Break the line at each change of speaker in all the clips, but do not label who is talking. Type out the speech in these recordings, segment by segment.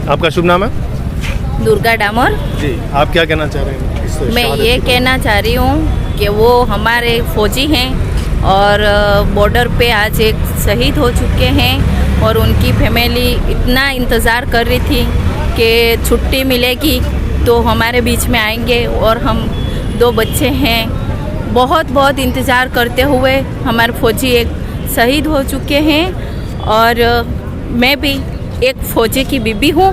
आपका शुभ नाम है?
दुर्गा डामोर।
जी, आप क्या कहना चाह रहे हैं इस
मैं
शहादत
ये
के
कहना चाह रही हूँ कि वो हमारे फौजी हैं और बॉर्डर पे आज एक शहीद हो चुके हैं और उनकी फैमिली इतना इंतज़ार कर रही थी कि छुट्टी मिलेगी तो हमारे बीच में आएंगे। और हम 2 बच्चे हैं, बहुत बहुत इंतज़ार करते हुए हमारे फौजी एक शहीद हो चुके हैं। और मैं भी एक फ़ौजी की बीबी हूँ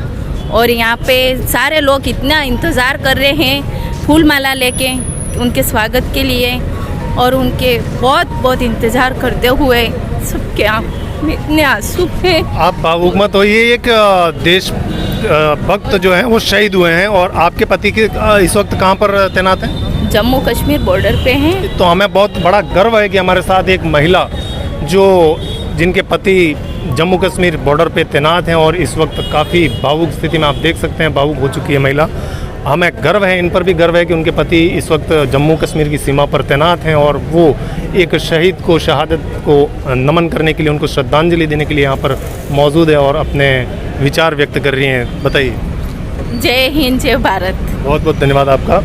और यहाँ पे सारे लोग इतना इंतज़ार कर रहे हैं फूल माला लेके उनके स्वागत के लिए। और उनके बहुत बहुत इंतज़ार करते हुए सबके आँख में इतने आंसू हैं।
आप भावुक मत होइए। एक देश भक्त जो हैं वो शहीद हुए हैं और आपके पति के इस वक्त कहाँ पर तैनात हैं?
जम्मू कश्मीर बॉर्डर पे हैं।
तो हमें बहुत बड़ा गर्व है कि हमारे साथ एक महिला जो जिनके पति जम्मू कश्मीर बॉर्डर पे तैनात हैं और इस वक्त काफ़ी भावुक स्थिति में, आप देख सकते हैं, भावुक हो चुकी है महिला। हमें गर्व है, इन पर भी गर्व है कि उनके पति इस वक्त जम्मू कश्मीर की सीमा पर तैनात हैं और वो एक शहीद को, शहादत को नमन करने के लिए, उनको श्रद्धांजलि देने के लिए यहाँ पर मौजूद है और अपने विचार व्यक्त कर रही हैं। बताइए।
जय हिंद, जय भारत।
बहुत बहुत धन्यवाद आपका।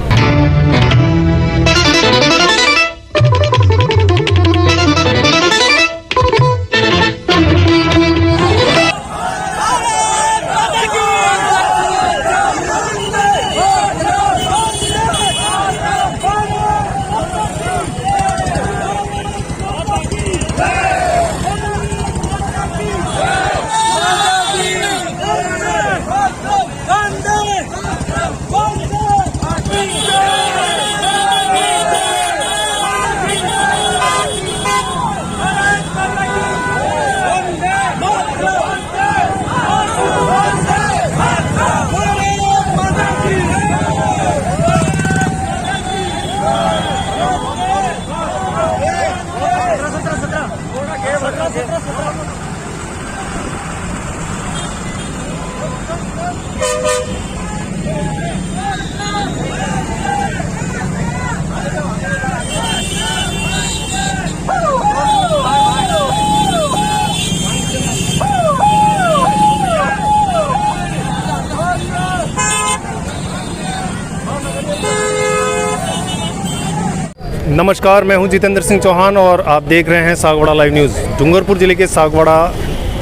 नमस्कार, मैं हूं जितेंद्र सिंह चौहान और आप देख रहे हैं सागवाड़ा लाइव न्यूज़। डूंगरपुर जिले के सागवाड़ा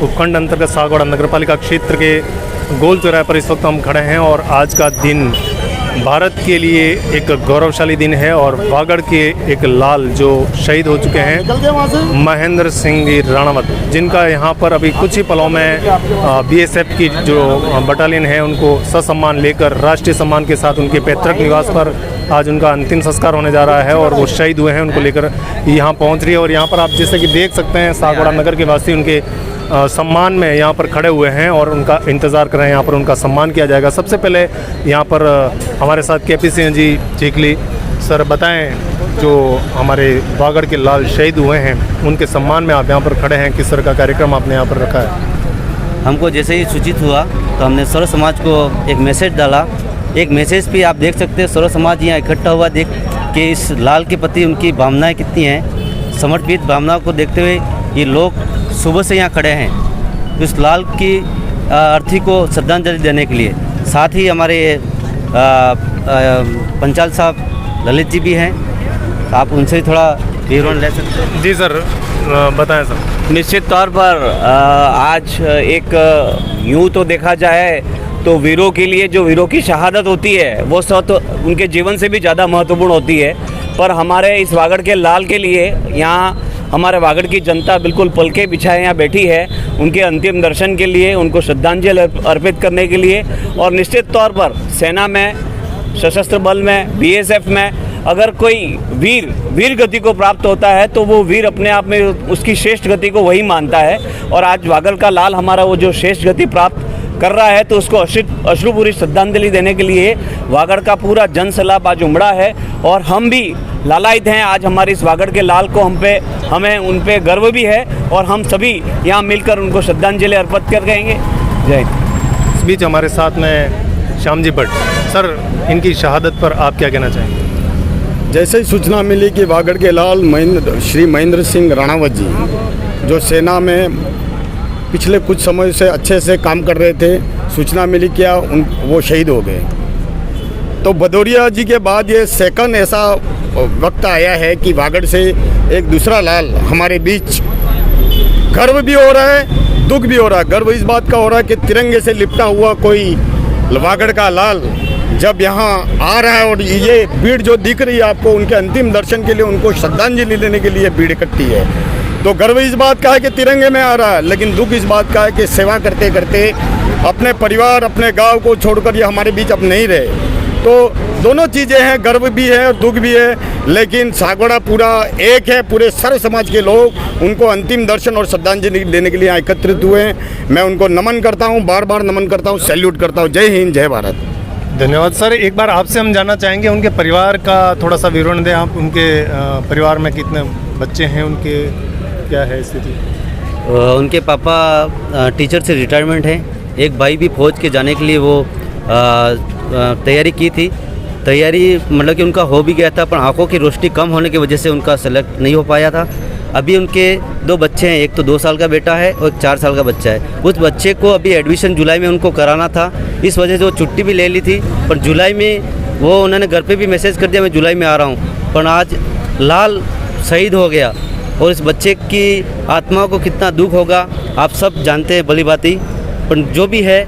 उपखंड अंतर्गत सागवाड़ा नगरपालिका क्षेत्र के गोल चौराहे पर इस वक्त हम खड़े हैं और आज का दिन भारत के लिए एक गौरवशाली दिन है और वागड़ के एक लाल जो शहीद हो चुके हैं, महेंद्र सिंह जी राणावत, जिनका यहाँ पर अभी कुछ ही पलों में बीएसएफ की जो बटालियन है उनको ससम्मान लेकर राष्ट्रीय सम्मान के साथ उनके पैतृक निवास पर आज उनका अंतिम संस्कार होने जा रहा है और वो शहीद हुए हैं, उनको लेकर यहाँ पहुँच रही है। और यहाँ पर आप जैसे कि देख सकते हैं सागवाड़ा नगर के वासी उनके सम्मान में यहाँ पर खड़े हुए हैं और उनका इंतज़ार कर रहे हैं, यहाँ पर उनका सम्मान किया जाएगा। सबसे पहले यहाँ पर हमारे साथ केपी सिंह जी चिखली सर, बताएं जो हमारे वागड़ के लाल शहीद हुए हैं उनके सम्मान में आप यहाँ पर खड़े हैं, किस तरह का कार्यक्रम आपने यहाँ पर रखा है?
हमको जैसे ही सूचित हुआ तो हमने सर्व समाज को एक मैसेज डाला। एक मैसेज भी आप देख सकते हैं, सर्व समाज यहाँ इकट्ठा हुआ देख के इस लाल के प्रति उनकी भावनाएं कितनी हैं। समर्पित भावनाओं को देखते हुए ये लोग सुबह से यहाँ खड़े हैं तो इस लाल की अर्थी को श्रद्धांजलि देने के लिए। साथ ही हमारे पंचाल साहब ललित जी भी हैं, आप उनसे थोड़ा विवरण ले सकते हैं।
जी सर, बताएं सर।
निश्चित तौर पर आज एक यूँ तो देखा जाए तो वीरों के लिए जो वीरों की शहादत होती है वो सब तो उनके जीवन से भी ज़्यादा महत्वपूर्ण होती है, पर हमारे इस वागड़ के लाल के लिए यहाँ हमारे वागड़ की जनता बिल्कुल पलके बिछाए यहाँ बैठी है उनके अंतिम दर्शन के लिए, उनको श्रद्धांजलि अर्पित करने के लिए। और निश्चित तौर पर सेना में, सशस्त्र बल में, बीएसएफ में अगर कोई वीर गति को प्राप्त होता है तो वो वीर अपने आप में उसकी श्रेष्ठ गति को वही मानता है। और आज वागड़ का लाल हमारा वो जो श्रेष्ठ गति प्राप्त कर रहा है तो उसको अश्रुपूरी श्रद्धांजलि देने के लिए वागड़ का पूरा जन सैलाब आज उमड़ा है और हम भी लालायित हैं। आज हमारे इस वागड़ के लाल को हमें उन पे गर्व भी है और हम सभी यहाँ मिलकर उनको श्रद्धांजलि अर्पित कर रहेंगे। जय हिंद।
इस बीच हमारे साथ में श्याम जी भट्ट सर, इनकी शहादत पर आप क्या कहना चाहेंगे?
जैसे ही सूचना मिली कि वागड़ के लाल श्री महेंद्र सिंह राणावत जी जो सेना में पिछले कुछ समय से अच्छे से काम कर रहे थे, सूचना मिली क्या वो शहीद हो गए। तो भदौरिया जी के बाद ये सेकंड ऐसा वक्त आया है कि वागड़ से एक दूसरा लाल हमारे बीच। गर्व भी हो रहा है, दुख भी हो रहा है। गर्व इस बात का हो रहा है कि तिरंगे से लिपटा हुआ कोई वागड़ का लाल जब यहाँ आ रहा है और ये भीड़ जो दिख रही है आपको, उनके अंतिम दर्शन के लिए, उनको श्रद्धांजलि देने के लिए भीड़ इकट्ठी है। तो गर्व इस बात का है कि तिरंगे में आ रहा है, लेकिन दुख इस बात का है कि सेवा करते करते अपने परिवार, अपने गांव को छोड़कर ये हमारे बीच अब नहीं रहे। तो दोनों चीज़ें हैं, गर्व भी है और दुख भी है, लेकिन सागवाड़ा पूरा एक है। पूरे सर्व समाज के लोग उनको अंतिम दर्शन और श्रद्धांजलि देने के लिए यहाँ एकत्रित हुए हैं। मैं उनको नमन करता हूँ, बार बार नमन करता हूँ, सैल्यूट करता हूँ। जय हिंद, जय भारत।
धन्यवाद सर। एक बार आपसे हम जानना चाहेंगे उनके परिवार का थोड़ा सा विवरण दें आप। उनके परिवार में कितने बच्चे हैं, उनके क्या है स्थिति?
उनके पापा टीचर से रिटायरमेंट हैं। एक भाई भी फौज के जाने के लिए वो तैयारी की थी। तैयारी मतलब कि उनका हो भी गया था, पर आंखों की रोशनी कम होने की वजह से उनका सेलेक्ट नहीं हो पाया था। अभी उनके 2 बच्चे हैं, एक तो 2 साल का बेटा है और 4 साल का बच्चा है। उस बच्चे को अभी एडमिशन जुलाई में उनको कराना था, इस वजह से वो छुट्टी भी ले ली थी। पर जुलाई में वो उन्होंने घर पे भी मैसेज कर दिया मैं जुलाई में आ रहा हूँ। पर आज लाल शहीद हो गया और इस बच्चे की आत्मा को कितना दुख होगा आप सब जानते हैं भली भांति। पर जो भी है,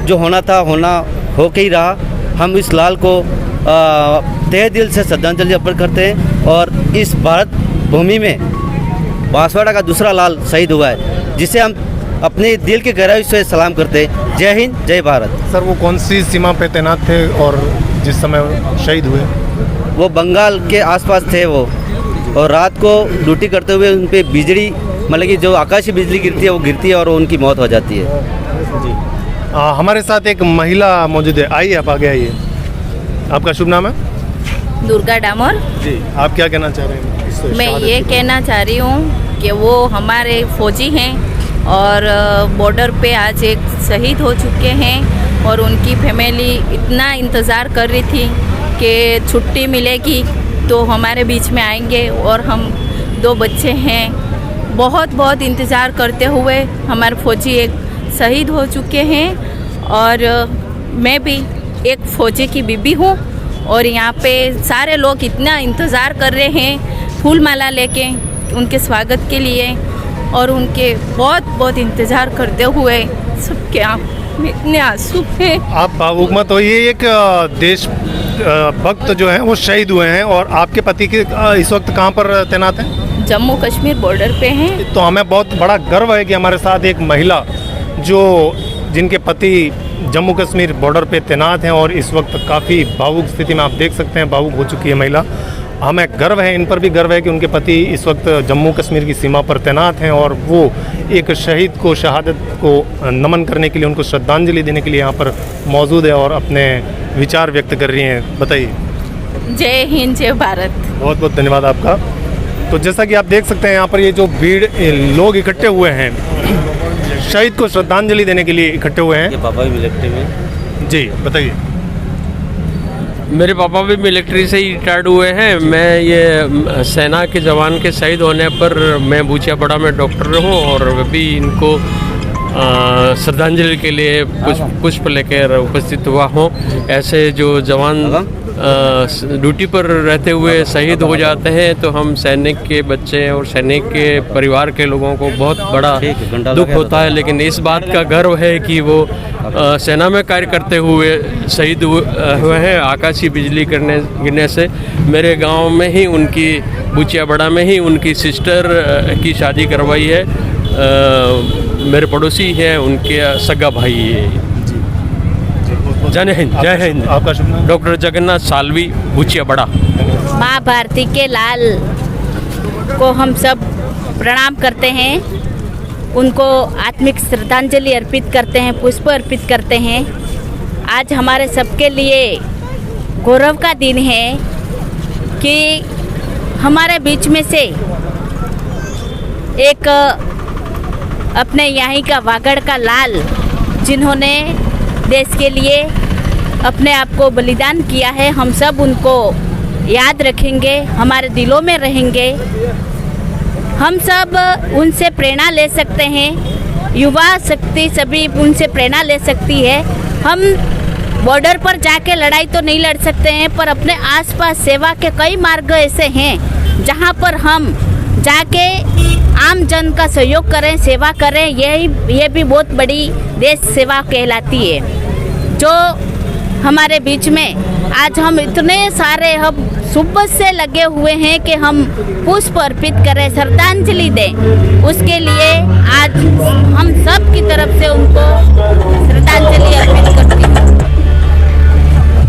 जो होना था होना हो के ही रहा। हम इस लाल को तहे दिल से श्रद्धांजलि अर्पण करते हैं और इस भारत भूमि में बांसवाड़ा का दूसरा लाल शहीद हुआ है, जिसे हम अपने दिल के गहराई से सलाम करते हैं। जय हिंद, जय भारत।
सर वो कौन सी सीमा पे तैनात थे और जिस समय शहीद हुए?
वो बंगाल के आसपास थे वो, और रात को ड्यूटी करते हुए उन पर बिजली, मतलब कि जो आकाशीय बिजली गिरती है वो गिरती है और उनकी मौत हो जाती है। जी।
हमारे साथ एक महिला मौजूद है, आइए आप आगे आइए। आपका शुभ नाम है?
दुर्गा डामोर।
जी, आप क्या कहना चाह रहे हैं इस
मैं
शहादत
ये
के?
कहना चाह रही हूँ कि वो हमारे फौजी हैं और बॉर्डर पे आज एक शहीद हो चुके हैं और उनकी फैमिली इतना इंतज़ार कर रही थी कि छुट्टी मिलेगी तो हमारे बीच में आएंगे। और हम 2 बच्चे हैं, बहुत इंतज़ार करते हुए हमारे फौजी एक शहीद हो चुके हैं। और मैं भी एक फ़ौजी की बीबी हूँ और यहाँ पे सारे लोग इतना इंतज़ार कर रहे हैं फूल माला लेके उनके स्वागत के लिए, और उनके बहुत इंतज़ार करते हुए सबके आँख में इतने आंसू हैं।
आप भावुक मत होइए। एक देश भक्त जो हैं वो शहीद हुए हैं और आपके पति के इस वक्त कहाँ पर तैनात हैं?
जम्मू कश्मीर बॉर्डर पे हैं।
तो हमें बहुत बड़ा गर्व है कि हमारे साथ एक महिला जिनके पति जम्मू कश्मीर बॉर्डर पे तैनात हैं और इस वक्त काफ़ी भावुक स्थिति में आप देख सकते हैं भावुक हो चुकी है महिला। हमें गर्व है, इन पर भी गर्व है कि उनके पति इस वक्त जम्मू कश्मीर की सीमा पर तैनात हैं और वो एक शहीद को, शहादत को नमन करने के लिए, उनको श्रद्धांजलि देने के लिए यहाँ पर मौजूद है और अपने विचार व्यक्त कर रही हैं। बताइए।
जय हिंद, जय भारत।
बहुत बहुत धन्यवाद आपका। तो जैसा कि आप देख सकते हैं यहाँ पर ये जो भीड़ लोग इकट्ठे हुए हैं शहीद को श्रद्धांजलि देने के लिए इकट्ठे हुए हैं।
ये पापा भी मिलिट्री में।
जी बताइए।
मेरे पापा भी मिलिट्री से ही रिटायर्ड हुए हैं। मैं ये सेना के जवान के शहीद होने पर मैं बूचियापड़ा में डॉक्टर हूँ और अभी इनको श्रद्धांजलि के लिए पुष्प लेकर उपस्थित हुआ हूँ। ऐसे जो जवान ड्यूटी पर रहते हुए शहीद हो जाते हैं तो हम सैनिक के बच्चे और सैनिक के परिवार के लोगों को बहुत बड़ा दुख होता है, लेकिन इस बात का गर्व है कि वो सेना में कार्य करते हुए शहीद हुए हैं। आकाशीय बिजली गिरने से मेरे गांव में ही उनकी बूचियापड़ा में ही उनकी सिस्टर की शादी करवाई है। मेरे पड़ोसी हैं, उनके सगा भाई है। जय हिंद, जय हिंद।
आपका शुभ नाम?
डॉक्टर जगन्नाथ सालवी, बूचियापड़ा।
माँ भारती के लाल को हम सब प्रणाम करते हैं, उनको आत्मिक श्रद्धांजलि अर्पित करते हैं, पुष्प अर्पित करते हैं। आज हमारे सबके लिए गौरव का दिन है कि हमारे बीच में से एक अपने यहाँ का वागड़ का लाल, जिन्होंने देश के लिए अपने आप को बलिदान किया है, हम सब उनको याद रखेंगे, हमारे दिलों में रहेंगे। हम सब उनसे प्रेरणा ले सकते हैं युवा शक्ति सभी उनसे प्रेरणा ले सकती है। हम बॉर्डर पर जाके लड़ाई तो नहीं लड़ सकते हैं, पर अपने आसपास सेवा के कई मार्ग ऐसे हैं जहां पर हम जाके आम जन का सहयोग करें, सेवा करें। ये भी बहुत बड़ी देश सेवा कहलाती है। जो हमारे बीच में आज हम इतने सारे हम सुबह से लगे हुए हैं कि हम पुष्प अर्पित करें, श्रद्धांजलि दें। उसके लिए आज हम सब की तरफ से उनको श्रद्धांजलि अर्पित करती हूँ।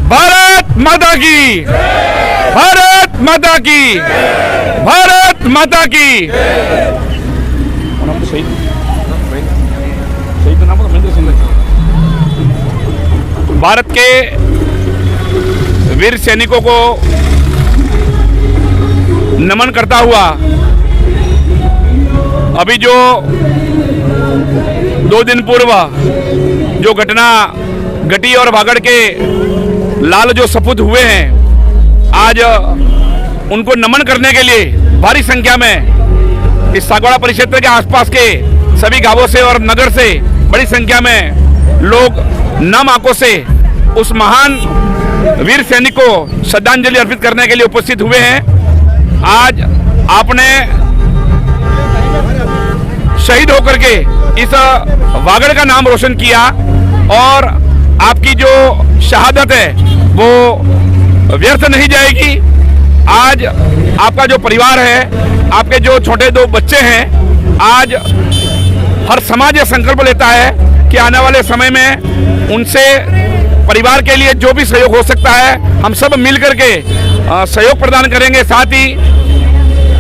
भारत माता की, भारत माता की, भारत माता की। भारत के वीर सैनिकों को नमन करता हुआ अभी जो 2 दिन पूर्व जो घटना घटी और वागड़ के लाल जो सपूत हुए हैं, आज उनको नमन करने के लिए भारी संख्या में इस सागवाड़ा परिक्षेत्र के आसपास के सभी गांवों से और नगर से बड़ी संख्या में लोग नम आंखों से उस महान वीर सैनिक को श्रद्धांजलि अर्पित करने के लिए उपस्थित हुए हैं। आज आपने शहीद होकर के इस वागड़ का नाम रोशन किया और आपकी जो शहादत है वो व्यर्थ नहीं जाएगी। आज आपका जो परिवार है, आपके जो छोटे 2 बच्चे हैं, आज हर समाज ये संकल्प लेता है कि आने वाले समय में उनसे परिवार के लिए जो भी सहयोग हो सकता है हम सब मिलकर के सहयोग प्रदान करेंगे। साथ ही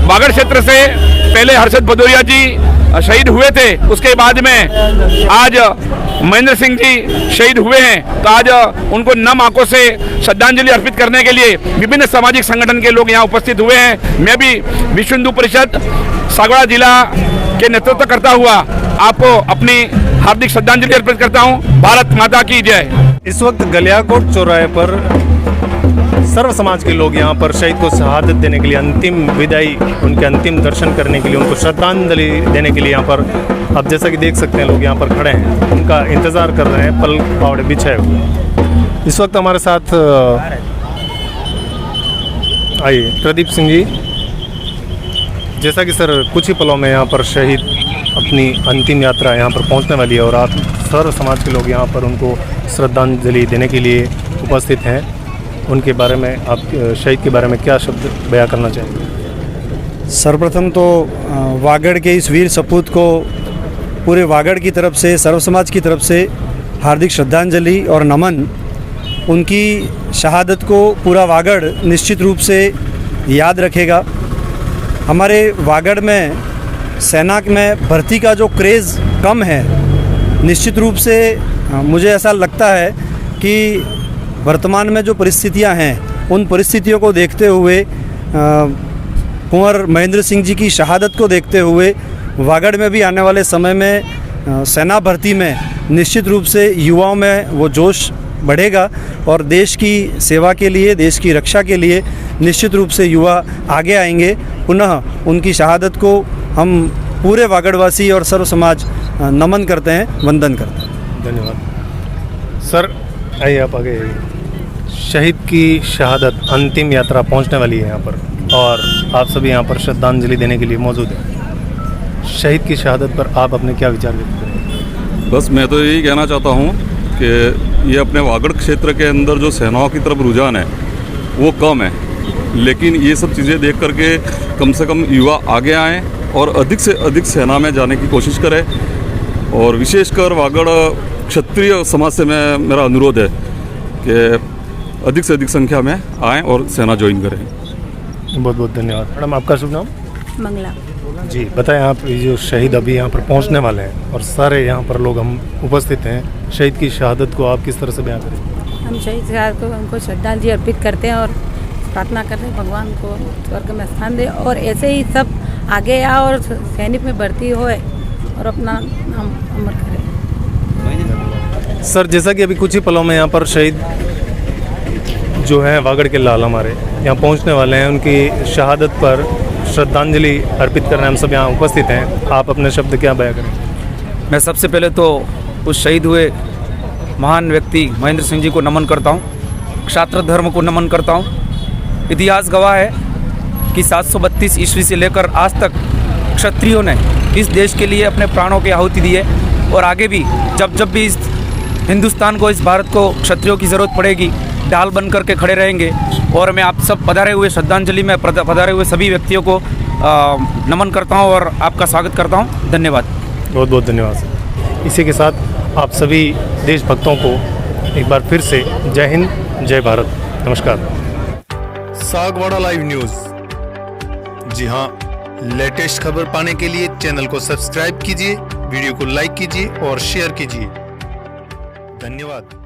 वागड़ क्षेत्र से पहले हर्षद भदौरिया जी शहीद हुए थे, उसके बाद में आज महेंद्र सिंह जी शहीद हुए हैं, तो आज उनको नम आंखों से श्रद्धांजलि अर्पित करने के लिए विभिन्न सामाजिक संगठन के लोग यहाँ उपस्थित हुए हैं। मैं भी विश्व हिंदू परिषद सागवाड़ा जिला के नेतृत्व करता हुआ आपको अपनी हार्दिक श्रद्धांजलि अर्पित करता हूँ। भारत माता की जय।
इस वक्त गलियाकोट चौराहे पर सर्व समाज के लोग यहाँ पर शहीद को शहादत देने के लिए अंतिम विदाई, उनके अंतिम दर्शन करने के लिए, उनको श्रद्धांजलि देने के लिए यहाँ पर आप जैसा कि देख सकते हैं लोग यहाँ पर खड़े हैं, उनका इंतज़ार कर रहे हैं पल पावड़े बिछाए हुए। इस वक्त हमारे साथ आइए प्रदीप सिंह जी। जैसा कि सर कुछ ही पलों में यहाँ पर शहीद अपनी अंतिम यात्रा यहाँ पर पहुँचने वाली है और आप सर्व समाज के लोग यहाँ पर उनको श्रद्धांजलि देने के लिए उपस्थित हैं, उनके बारे में आप शहीद के बारे में क्या शब्द बयां करना चाहेंगे?
सर्वप्रथम तो वागड़ के इस वीर सपूत को पूरे वागड़ की तरफ से, सर्व समाज की तरफ से हार्दिक श्रद्धांजलि और नमन। उनकी शहादत को पूरा वागड़ निश्चित रूप से याद रखेगा। हमारे वागड़ में सेना में भर्ती का जो क्रेज़ कम है, निश्चित रूप से मुझे ऐसा लगता है कि वर्तमान में जो परिस्थितियां हैं उन परिस्थितियों को देखते हुए, कुंवर महेंद्र सिंह जी की शहादत को देखते हुए वागड़ में भी आने वाले समय में सेना भर्ती में निश्चित रूप से युवाओं में वो जोश बढ़ेगा और देश की सेवा के लिए, देश की रक्षा के लिए निश्चित रूप से युवा आगे आएंगे। पुनः उनकी शहादत को हम पूरे वागड़वासी और सर्व समाज नमन करते हैं, वंदन करते हैं।
धन्यवाद सर। आइए आप आगे। शहीद की शहादत अंतिम यात्रा पहुंचने वाली है यहाँ पर और आप सभी यहाँ पर श्रद्धांजलि देने के लिए मौजूद हैं। शहीद की शहादत पर आप अपने क्या विचार व्यक्त करें?
बस मैं तो यही कहना चाहता हूँ कि ये अपने वागड़ क्षेत्र के अंदर जो सेनाओं की तरफ रुझान है वो कम है, लेकिन ये सब चीज़ें देख करके कम से कम युवा आगे आएँ और अधिक से अधिक सेना में जाने की कोशिश करें। और विशेषकर वागड़ क्षत्रिय समाज से मेरा अनुरोध है कि अधिक से अधिक संख्या में आएँ और सेना ज्वाइन करें।
बहुत बहुत धन्यवाद मैडम। आपका शुभ नाम?
मंगला
जी बताएं। आप ये जो शहीद अभी यहाँ पर पहुँचने वाले हैं और सारे यहाँ पर लोग हम उपस्थित हैं, शहीद की शहादत को आप किस तरह से बयां करें?
हम शहीद साहब को उनको श्रद्धांजलि अर्पित करते हैं और प्रार्थना करते हैं भगवान को स्वर्ग में स्थान दे और ऐसे ही सब आगे आ और सैनिक में भर्ती होए और अपना नाम अमर करें।
सर जैसा कि अभी कुछ ही पलों में यहाँ पर शहीद जो हैं वागड़ के लाल हमारे यहाँ पहुँचने वाले हैं, उनकी शहादत पर श्रद्धांजलि अर्पित करने हम सब यहाँ उपस्थित हैं। आप अपने शब्द क्या बयां करें?
मैं सबसे पहले तो उस शहीद हुए महान व्यक्ति महेंद्र सिंह जी को नमन करता हूँ, क्षात्र धर्म को नमन करता हूँ। इतिहास गवाह है कि 732 ईस्वी से लेकर आज तक क्षत्रियों ने इस देश के लिए अपने प्राणों की आहुति दी है और आगे भी जब भी इस हिंदुस्तान को, इस भारत को क्षत्रियों की ज़रूरत पड़ेगी, ढाल बन करके खड़े रहेंगे। और मैं आप सब पधारे हुए श्रद्धांजलि में पधारे हुए सभी व्यक्तियों को नमन करता हूं और आपका स्वागत करता हूं। धन्यवाद।
बहुत बहुत धन्यवाद सर। इसी के साथ आप सभी देशभक्तों को एक बार फिर से जय हिंद, जय भारत, नमस्कार।
सागवाड़ा लाइव न्यूज़, जी हाँ, लेटेस्ट खबर पाने के लिए चैनल को सब्सक्राइब कीजिए, वीडियो को लाइक कीजिए और शेयर कीजिए। धन्यवाद।